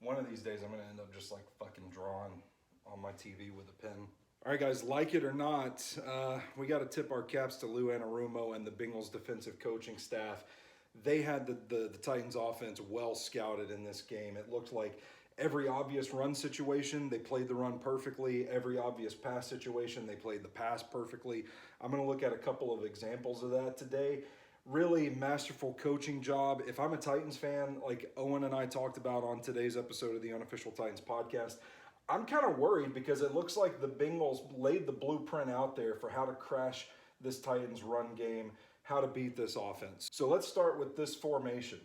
One of these days I'm going to end up just like fucking drawing on my TV with a pen. All right, guys, like it or not, we got to tip our caps to Lou Anarumo and the Bengals defensive coaching staff. They had the Titans offense well scouted in this game. It looked like every obvious run situation, they played the run perfectly. Every obvious pass situation, they played the pass perfectly. I'm going to look at a couple of examples of that today. Really masterful coaching job. If I'm a Titans fan, like Owen and I talked about on today's episode of the Unofficial Titans podcast, I'm kind of worried because it looks like the Bengals laid the blueprint out there for how to crash this Titans run game, how to beat this offense. So let's start with this formation.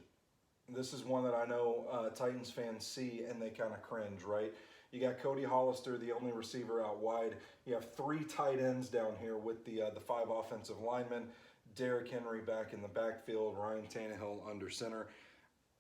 This is one that I know Titans fans see and they kind of cringe, right? You got Cody Hollister, the only receiver out wide. You have 3 tight ends down here with the 5 offensive linemen. Derrick Henry back in the backfield, Ryan Tannehill under center.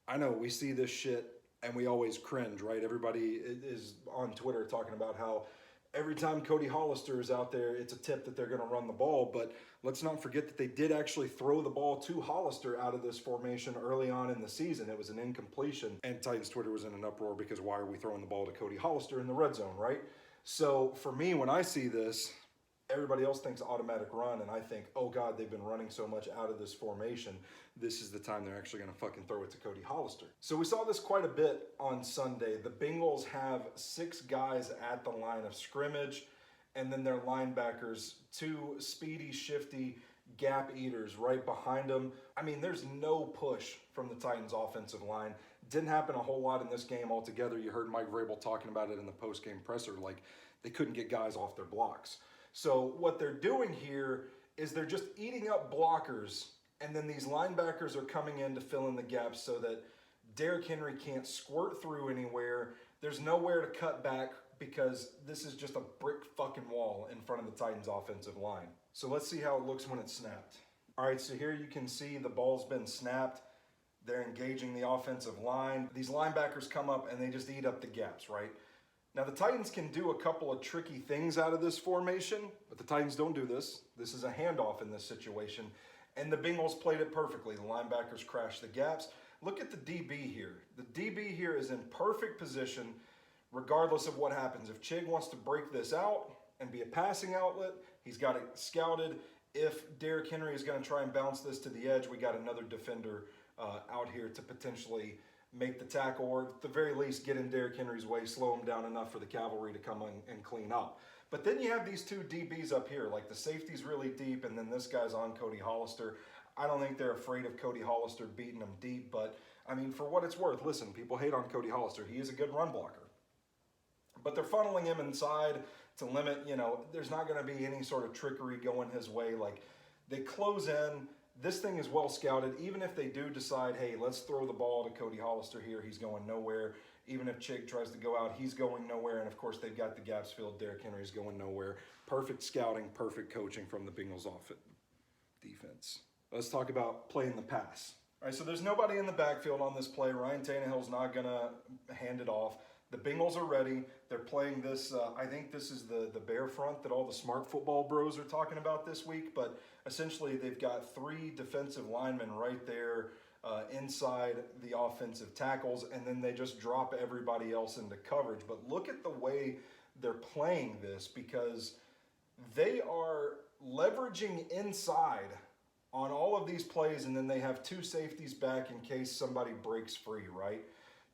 I know we see this shit and we always cringe, right? Everybody is on Twitter talking about how every time Cody Hollister is out there, it's a tip that they're going to run the ball. But let's not forget that they did actually throw the ball to Hollister out of this formation early on in the season. It was an incompletion. And Titans Twitter was in an uproar because why are we throwing the ball to Cody Hollister in the red zone, right? So for me, when I see this, everybody else thinks automatic run, and I think, oh God, they've been running so much out of this formation. This is the time they're actually going to fucking throw it to Cody Hollister. So we saw this quite a bit on Sunday. The Bengals have 6 guys at the line of scrimmage, and then their linebackers, 2 speedy, shifty gap eaters right behind them. I mean, there's no push from the Titans offensive line. Didn't happen a whole lot in this game altogether. You heard Mike Vrabel talking about it in the post-game presser, like they couldn't get guys off their blocks. So what they're doing here is they're just eating up blockers, and then these linebackers are coming in to fill in the gaps so that Derrick Henry can't squirt through anywhere. There's nowhere to cut back because this is just a brick fucking wall in front of the Titans offensive line. So let's see how it looks when it's snapped. All right, so here you can see the ball's been snapped. They're engaging the offensive line. These linebackers come up and they just eat up the gaps, right? Now, the Titans can do a couple of tricky things out of this formation, but the Titans don't do this. This is a handoff in this situation, and the Bengals played it perfectly. The linebackers crashed the gaps. Look at the DB here. The DB here is in perfect position regardless of what happens. If Chig wants to break this out and be a passing outlet, he's got it scouted. If Derrick Henry is going to try and bounce this to the edge, we got another defender out here to potentially make the tackle, or at the very least get in Derrick Henry's way, slow him down enough for the cavalry to come in and clean up. But then you have these 2 DBs up here, like the safety's really deep, and then this guy's on Cody Hollister. I don't think they're afraid of Cody Hollister beating them deep, but I mean, for what it's worth, listen, people hate on Cody Hollister. He is a good run blocker. But they're funneling him inside to limit, there's not going to be any sort of trickery going his way. Like, they close in. This thing is well scouted. Even if they do decide, hey, let's throw the ball to Cody Hollister here, he's going nowhere. Even if Chig tries to go out, he's going nowhere. And of course, they've got the gaps filled. Derrick Henry's going nowhere. Perfect scouting, perfect coaching from the Bengals defense. Let's talk about playing the pass. All right, so there's nobody in the backfield on this play. Ryan Tannehill's not going to hand it off. The Bengals are ready. They're playing this, I think this is the bear front that all the smart football bros are talking about this week. But essentially, they've got 3 defensive linemen right there inside the offensive tackles, and then they just drop everybody else into coverage. But look at the way they're playing this, because they are leveraging inside on all of these plays, and then they have 2 safeties back in case somebody breaks free, right?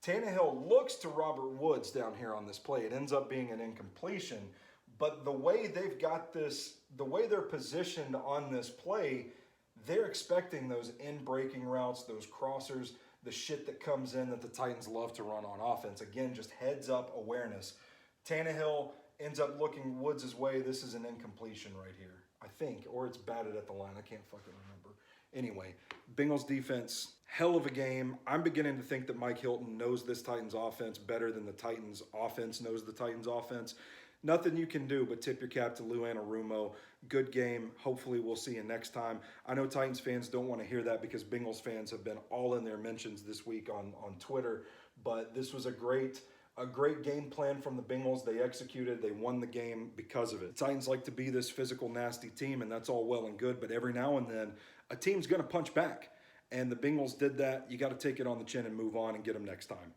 Tannehill looks to Robert Woods down here on this play. It ends up being an incompletion, but the way they've got this, the way they're positioned on this play, they're expecting those in-breaking routes, those crossers, the shit that comes in that the Titans love to run on offense. Again, just heads-up awareness. Tannehill ends up looking Woods' way. This is an incompletion right here, I think, or it's batted at the line. I can't fucking remember. Anyway, Bengals defense, hell of a game. I'm beginning to think that Mike Hilton knows this Titans offense better than the Titans offense knows the Titans offense. Nothing you can do but tip your cap to Lou Anarumo. Good game. Hopefully we'll see you next time. I know Titans fans don't want to hear that because Bengals fans have been all in their mentions this week on Twitter. But this was a great game plan from the Bengals. They executed. They won the game because of it. The Titans like to be this physical, nasty team, and that's all well and good. But every now and then, a team's going to punch back. And the Bengals did that. You got to take it on the chin and move on and get them next time.